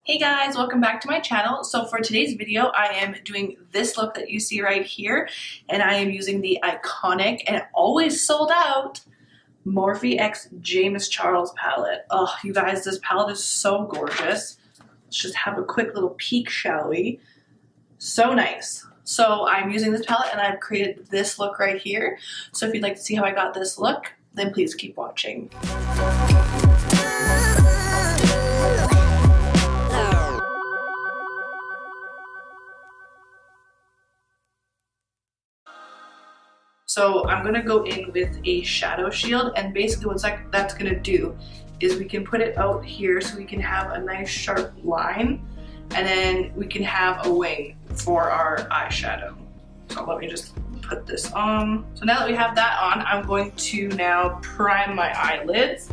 Hey guys, welcome back to my channel. So for today's video, I am doing this look that you see right here, and I am using the iconic and always sold out Morphe X James Charles palette. Oh, you guys, this palette is so gorgeous. Let's just have a quick little peek, shall we? So nice. So I'm using this palette and I've created this look right here. So if you'd like to see how I got this look, then please keep watching. So I'm gonna go in with a shadow shield, and basically what that's gonna do is we can put it out here so we can have a nice sharp line, and then we can have a wing for our eyeshadow. So let me just put this on. So now that we have that on, I'm going to now prime my eyelids,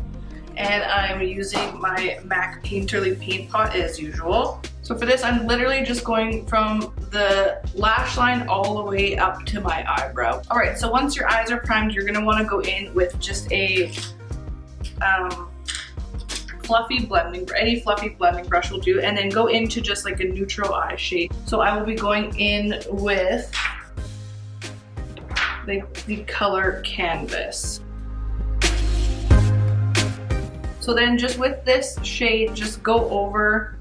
and I'm using my MAC Painterly paint pot as usual. So for this, I'm literally just going from the lash line all the way up to my eyebrow. All right, so once your eyes are primed, you're gonna wanna go in with just a fluffy blending brush will do, and then go into just like a neutral eye shade. So I will be going in with the color Canvas. So then just with this shade, just go over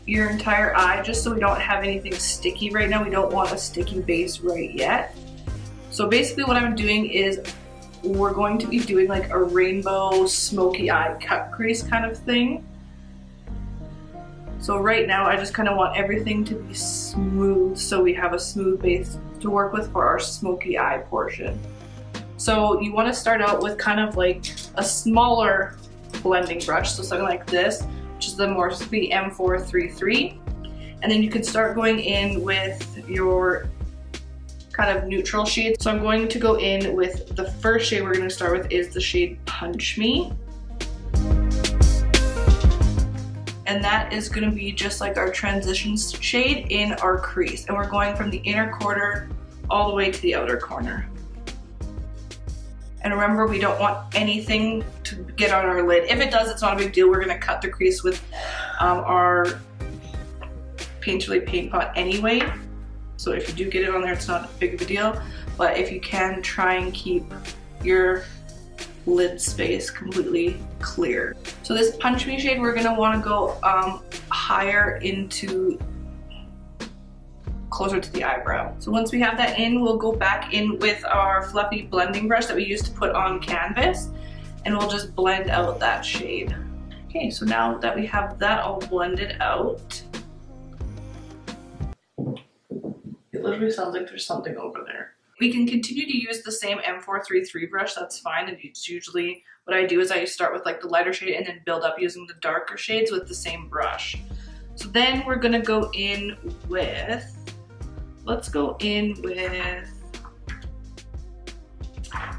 your entire eye just so we don't have anything sticky right now. We don't want a sticky base right yet. So basically what I'm doing is we're going to be doing like a rainbow smoky eye cut crease kind of thing. So right now I just kind of want everything to be smooth so we have a smooth base to work with for our smoky eye portion. So you want to start out with kind of like a smaller blending brush, so something like this, which is the Morphe M433, and then you can start going in with your kind of neutral shades. So I'm going to go in with the first shade we're going to start with is the shade Punch Me, and that is going to be just like our transition shade in our crease, and we're going from the inner corner all the way to the outer corner. And remember, we don't want anything to get on our lid. If it does, it's not a big deal. We're gonna cut the crease with our Painterly paint pot anyway. So if you do get it on there, it's not big of a deal. But if you can, try and keep your lid space completely clear. So this Punch Me shade, we're gonna wanna go higher into closer to the eyebrow. So once we have that in, we'll go back in with our fluffy blending brush that we used to put on canvas, and we'll just blend out that shade. Okay, so now that we have that all blended out, it literally sounds like there's something over there. We can continue to use the same M433 brush, that's fine. And it's usually what I do is I start with like the lighter shade and then build up using the darker shades with the same brush. So then we're gonna go in with, let's go in with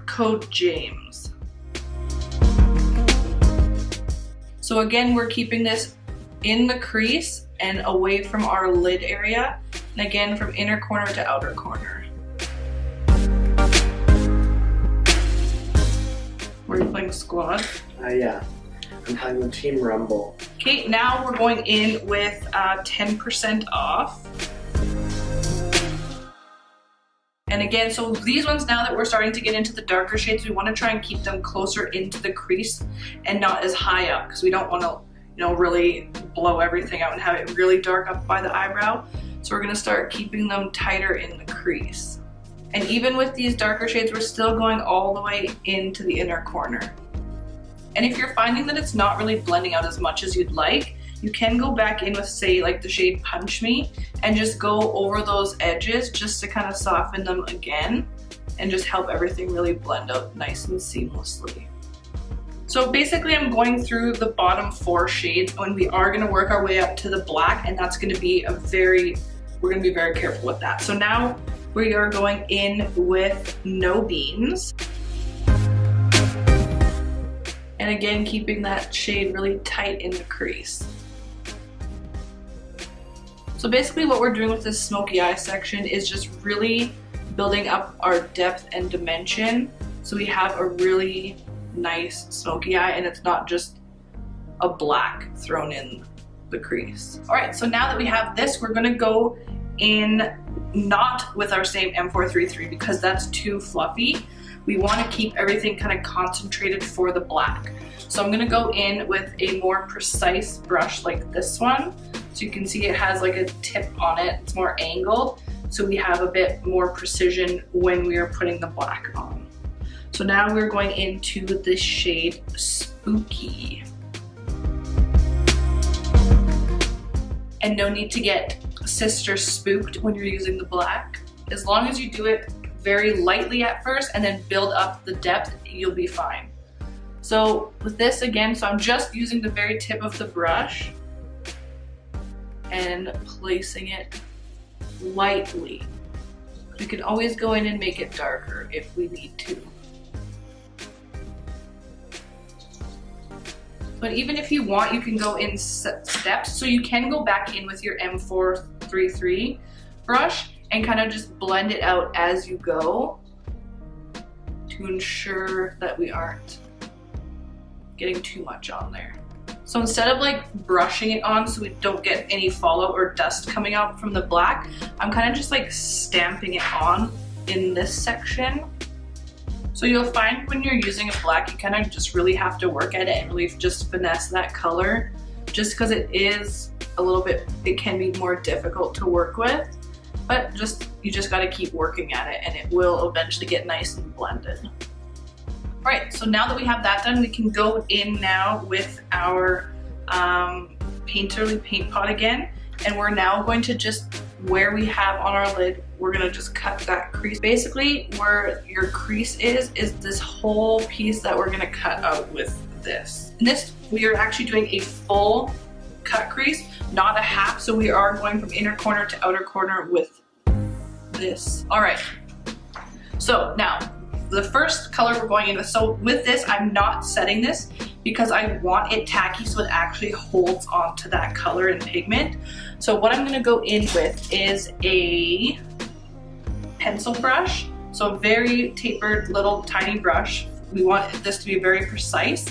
Code James. So again, we're keeping this in the crease and away from our lid area, and again from inner corner to outer corner. Were you playing squad? Yeah, I'm playing with Team Rumble. Okay, now we're going in with 10% off. And again, so these ones, now that we're starting to get into the darker shades, we want to try and keep them closer into the crease and not as high up, because we don't want to, you know, really blow everything out and have it really dark up by the eyebrow. So we're going to start keeping them tighter in the crease. And even with these darker shades, we're still going all the way into the inner corner. And if you're finding that it's not really blending out as much as you'd like, you can go back in with, say, like the shade Punch Me, and just go over those edges just to kind of soften them again and just help everything really blend out nice and seamlessly. So basically I'm going through the bottom 4 shades, and we are going to work our way up to the black, and that's going to be we're going to be very careful with that. So now we are going in with No Beans. And again, keeping that shade really tight in the crease. So basically what we're doing with this smoky eye section is just really building up our depth and dimension, so we have a really nice smoky eye, and it's not just a black thrown in the crease. All right, so now that we have this, we're gonna go in not with our same M433 because that's too fluffy. We wanna keep everything kind of concentrated for the black. So I'm gonna go in with a more precise brush like this one. So you can see it has like a tip on it, it's more angled. So we have a bit more precision when we are putting the black on. So now we're going into the shade Spooky. And no need to get sister spooked when you're using the black. As long as you do it very lightly at first and then build up the depth, you'll be fine. So with this again, so I'm just using the very tip of the brush and placing it lightly. We can always go in and make it darker if we need to. But even if you want, you can go in steps. So you can go back in with your M433 brush and kind of just blend it out as you go to ensure that we aren't getting too much on there. So instead of like brushing it on so we don't get any fallout or dust coming out from the black, I'm kind of just like stamping it on in this section. So you'll find when you're using a black, you kind of just really have to work at it and really just finesse that color, just because it is a little bit, it can be more difficult to work with, but you just got to keep working at it and it will eventually get nice and blended. All right, so now that we have that done, we can go in now with our painterly paint pot again, and we're now going to just, where we have on our lid, we're gonna just cut that crease. Basically, where your crease is this whole piece that we're gonna cut out with this. And this, we are actually doing a full cut crease, not a half, so we are going from inner corner to outer corner with this. All right, so now, the first color we're going in with, so with this, I'm not setting this because I want it tacky so it actually holds on to that color and pigment. So what I'm gonna go in with is a pencil brush. So a very tapered little tiny brush. We want this to be very precise.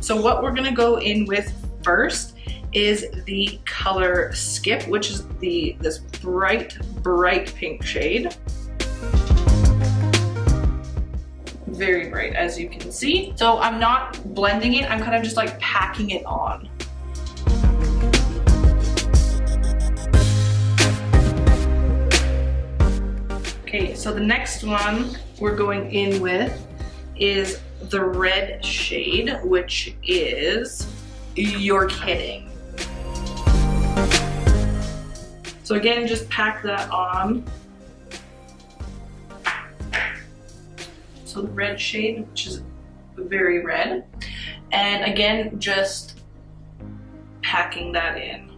So what we're gonna go in with first is the color Skip, which is this bright pink shade. Very bright, as you can see. So I'm not blending it, I'm kind of just like packing it on. Okay, so the next one we're going in with is the red shade, which is You're Kidding. So again, just pack that on. So the red shade, which is very red. And again, just packing that in.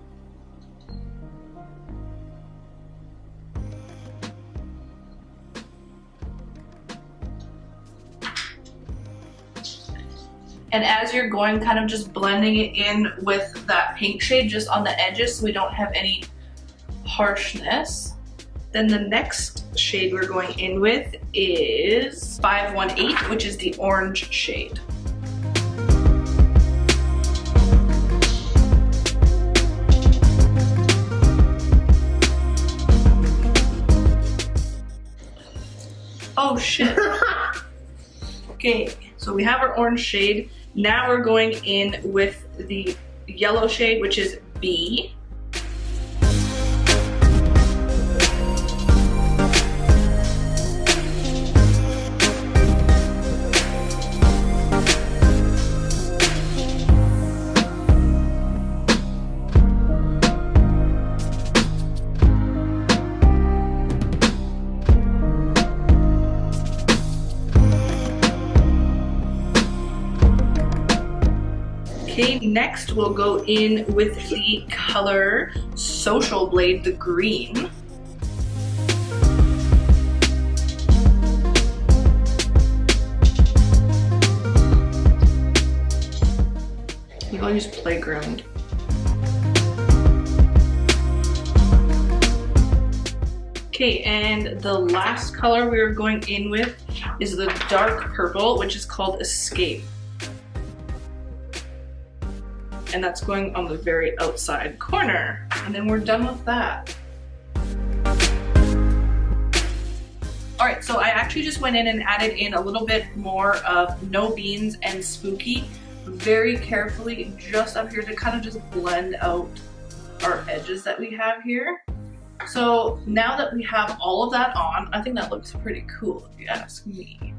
And as you're going, kind of just blending it in with that pink shade just on the edges so we don't have any harshness. Then the next shade we're going in with is 518, which is the orange shade. Oh shit. Okay, so we have our orange shade. Now we're going in with the yellow shade, which is B. Okay, next we'll go in with the color Social Blade, the green. I'll use Playground. Okay, and the last color we are going in with is the dark purple, which is called Escape. and that's going on the very outside corner. And then we're done with that. All right, so I actually just went in and added in a little bit more of No Beans and Spooky very carefully just up here to kind of just blend out our edges that we have here. So now that we have all of that on, I think that looks pretty cool if you ask me.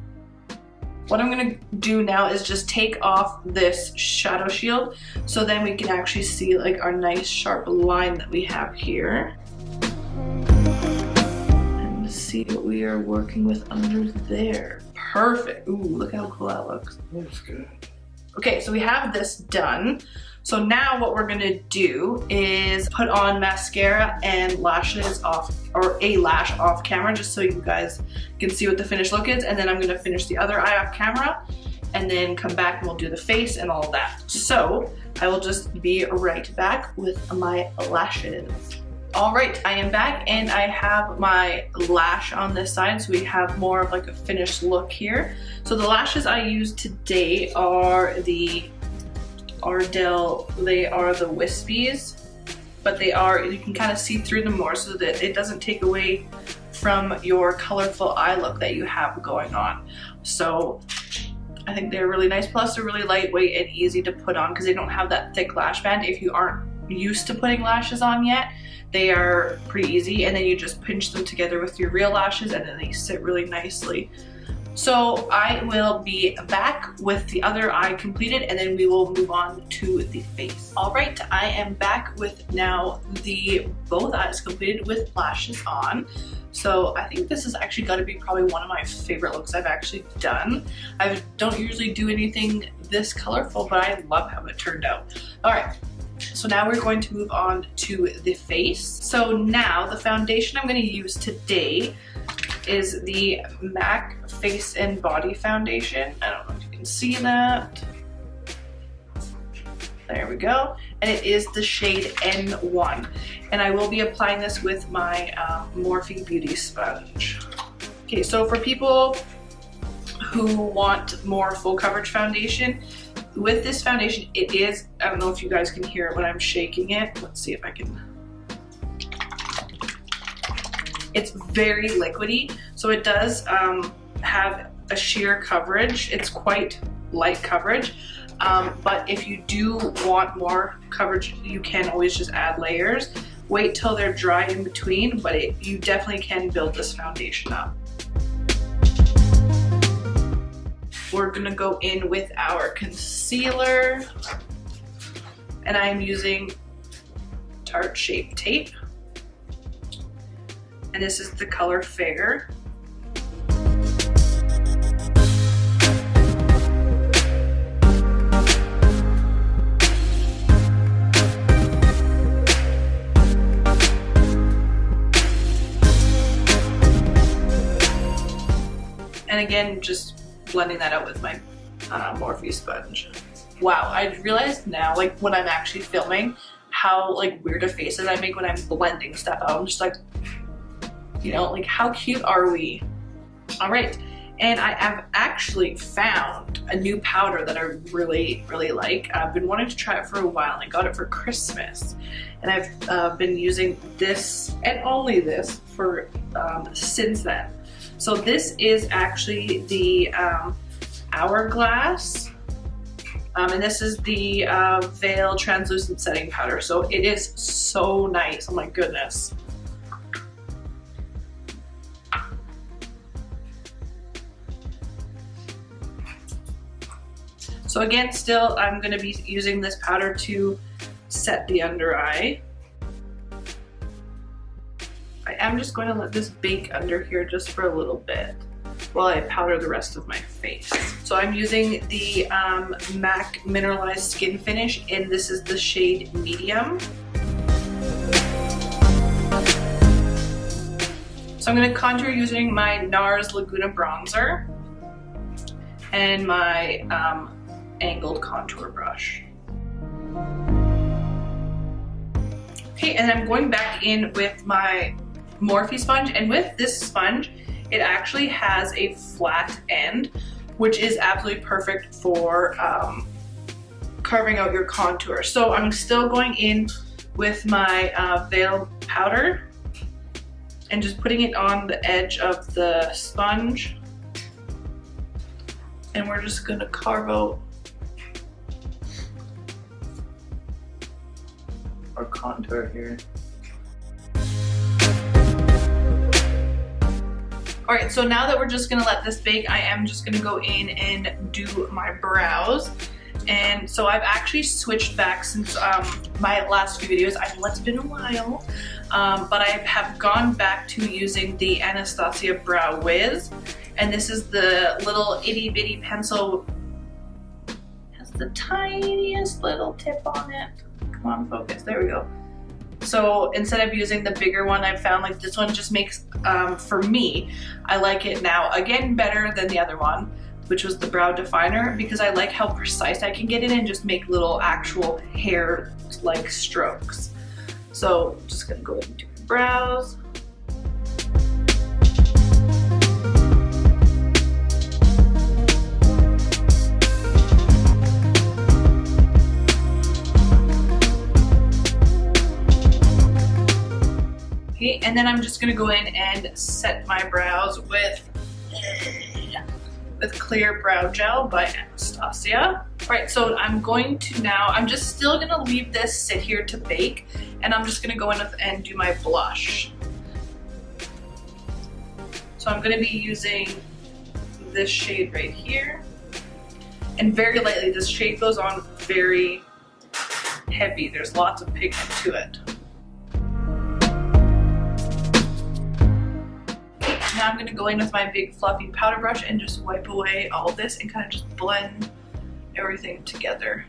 What I'm gonna do now is just take off this shadow shield so then we can actually see like our nice sharp line that we have here. And see what we are working with under there. Perfect. Ooh, look how cool that looks. Looks good. Okay, so we have this done. So now what we're gonna do is put on mascara and lashes off, or a lash off camera, just so you guys can see what the finished look is. And then I'm gonna finish the other eye off camera and then come back and we'll do the face and all of that. So I will just be right back with my lashes. All right, I am back and I have my lash on this side, so we have more of like a finished look here. So the lashes I used today are the Ardell, they are the wispies, but they are, you can kind of see through them more so that it doesn't take away from your colorful eye look that you have going on. So I think they're really nice, plus they're really lightweight and easy to put on because they don't have that thick lash band. If you aren't used to putting lashes on yet, they are pretty easy, and then you just pinch them together with your real lashes and then they sit really nicely. So I will be back with the other eye completed and then we will move on to the face. All right, I am back with now the both eyes completed with lashes on. So I think this has actually got to be probably one of my favorite looks I've actually done. I don't usually do anything this colorful, but I love how it turned out. All right. So now we're going to move on to the face. So now the foundation I'm going to use today is the MAC Face and Body Foundation. I don't know if you can see that. There we go. And it is the shade N1. And I will be applying this with my Morphe Beauty Sponge. Okay, so for people who want more full coverage foundation, with this foundation, it is, I don't know if you guys can hear it when I'm shaking it. Let's see if I can. It's very liquidy, so it does have a sheer coverage. It's quite light coverage, but if you do want more coverage, you can always just add layers. Wait till they're dry in between, but you definitely can build this foundation up. We're gonna go in with our concealer, and I'm using Tarte Shape Tape, and this is the color Fair. And again, just blending that out with my Morphe sponge. Wow, I realized now, like when I'm actually filming, how like weird of faces I make when I'm blending stuff out. I'm just like, you know, like how cute are we? All right, and I have actually found a new powder that I really, really like. I've been wanting to try it for a while, and I got it for Christmas. And I've been using this and only this for since then. So this is actually the Hourglass, and this is the Veil Translucent Setting Powder. So it is so nice, oh my goodness. So again, still I'm gonna be using this powder to set the under eye. I am just going to let this bake under here just for a little bit while I powder the rest of my face. So I'm using the MAC Mineralized Skin Finish, and this is the shade Medium. So I'm going to contour using my NARS Laguna Bronzer and my angled contour brush. Okay, and I'm going back in with my Morphe sponge, and with this sponge, it actually has a flat end, which is absolutely perfect for carving out your contour. So I'm still going in with my veil powder and just putting it on the edge of the sponge. And we're just gonna carve out our contour here. All right, so now that we're just gonna let this bake, I am just gonna go in and do my brows. And so I've actually switched back since my last few videos. I know it's been a while, but I have gone back to using the Anastasia Brow Wiz. And this is the little itty bitty pencil. It has the tiniest little tip on it. Come on, focus, there we go. So instead of using the bigger one, I found like this one just makes, for me, I like it now, again, better than the other one, which was the brow definer, because I like how precise I can get it and just make little actual hair like strokes. So just gonna go into my brows. Okay, and then I'm just gonna go in and set my brows with Clear Brow Gel by Anastasia. All right, so I'm just still gonna leave this sit here to bake, and I'm just gonna go in and do my blush. So I'm gonna be using this shade right here, and very lightly. This shade goes on very heavy. There's lots of pigment to it. Now I'm going to go in with my big fluffy powder brush and just wipe away all of this and kind of just blend everything together.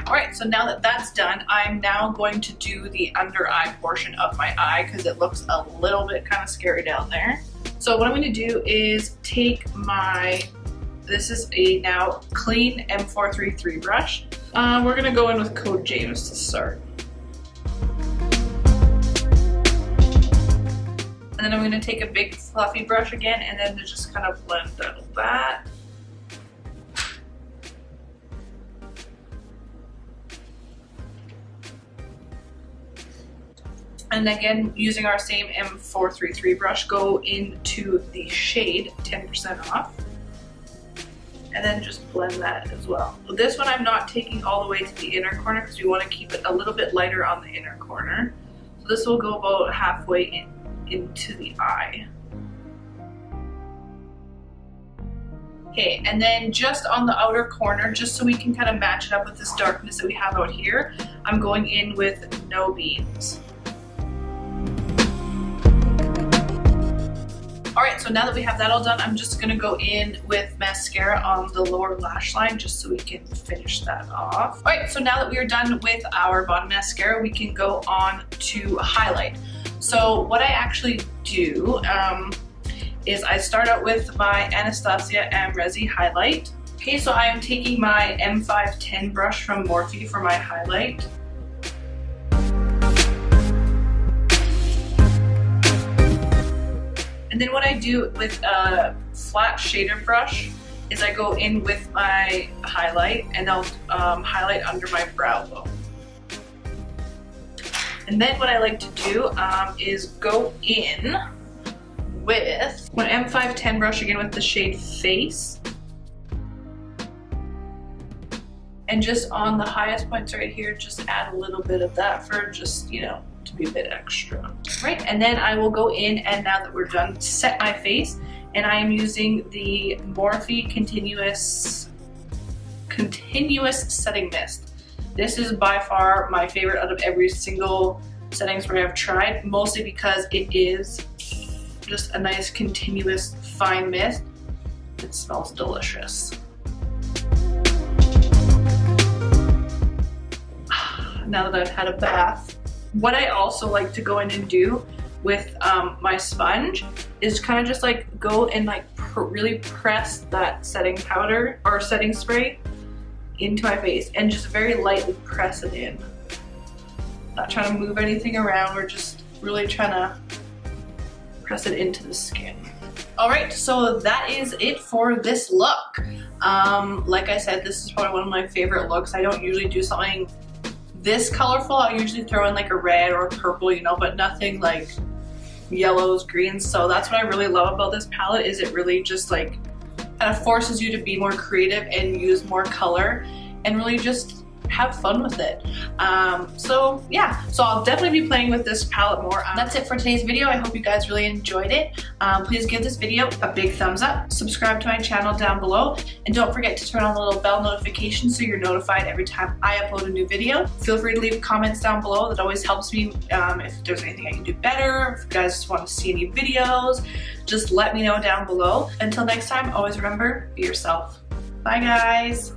Alright, so now that that's done, I'm now going to do the under eye portion of my eye because it looks a little bit kind of scary down there. So what I'm going to do is take this is a now clean M433 brush. We're going to go in with Code James to start. And then I'm going to take a big fluffy brush again and then to just kind of blend that. And again, using our same M433 brush, go into the shade 10% off. And then just blend that as well. So this one I'm not taking all the way to the inner corner because we want to keep it a little bit lighter on the inner corner. So this will go about halfway into the eye. Okay, and then just on the outer corner, just so we can kind of match it up with this darkness that we have out here, I'm going in with No Beans. Alright, so now that we have that all done, I'm just going to go in with mascara on the lower lash line just so we can finish that off. Alright, so now that we are done with our bottom mascara, we can go on to highlight. So what I actually do is I start out with my Anastasia Amrezi highlight. Okay, so I am taking my M510 brush from Morphe for my highlight. And then what I do with a flat shader brush is I go in with my highlight and I'll highlight under my brow bone. And then what I like to do is go in with an M510 brush again with the shade Face. And just on the highest points right here, just add a little bit of that for just, you know, to be a bit extra. Right, and then I will go in and now that we're done, set my face. And I am using the Morphe Continuous Setting Mist. This is by far my favorite out of every single setting spray I've tried, mostly because it is just a nice continuous fine mist. It smells delicious. Now that I've had a bath, what I also like to go in and do with my sponge is kind of just like go and like really press that setting powder or setting spray into my face and just very lightly press it in. Not trying to move anything around, we're just really trying to press it into the skin. All right, so that is it for this look. Like I said, this is probably one of my favorite looks. I don't usually do something this colorful. I usually throw in like a red or a purple, you know, but nothing like yellows, greens. So that's what I really love about this palette, is it really just like kind of forces you to be more creative and use more color and really just have fun with it. So yeah, so I'll definitely be playing with this palette more. That's it for today's video. I hope you guys really enjoyed it. Please give this video a big thumbs up, subscribe to my channel down below, and don't forget to turn on the little bell notification so you're notified every time I upload a new video. Feel free to leave comments down below. That always helps me. If there's anything I can do better, if you guys just want to see any videos, just let me know down below. Until next time, always remember, be yourself. Bye guys.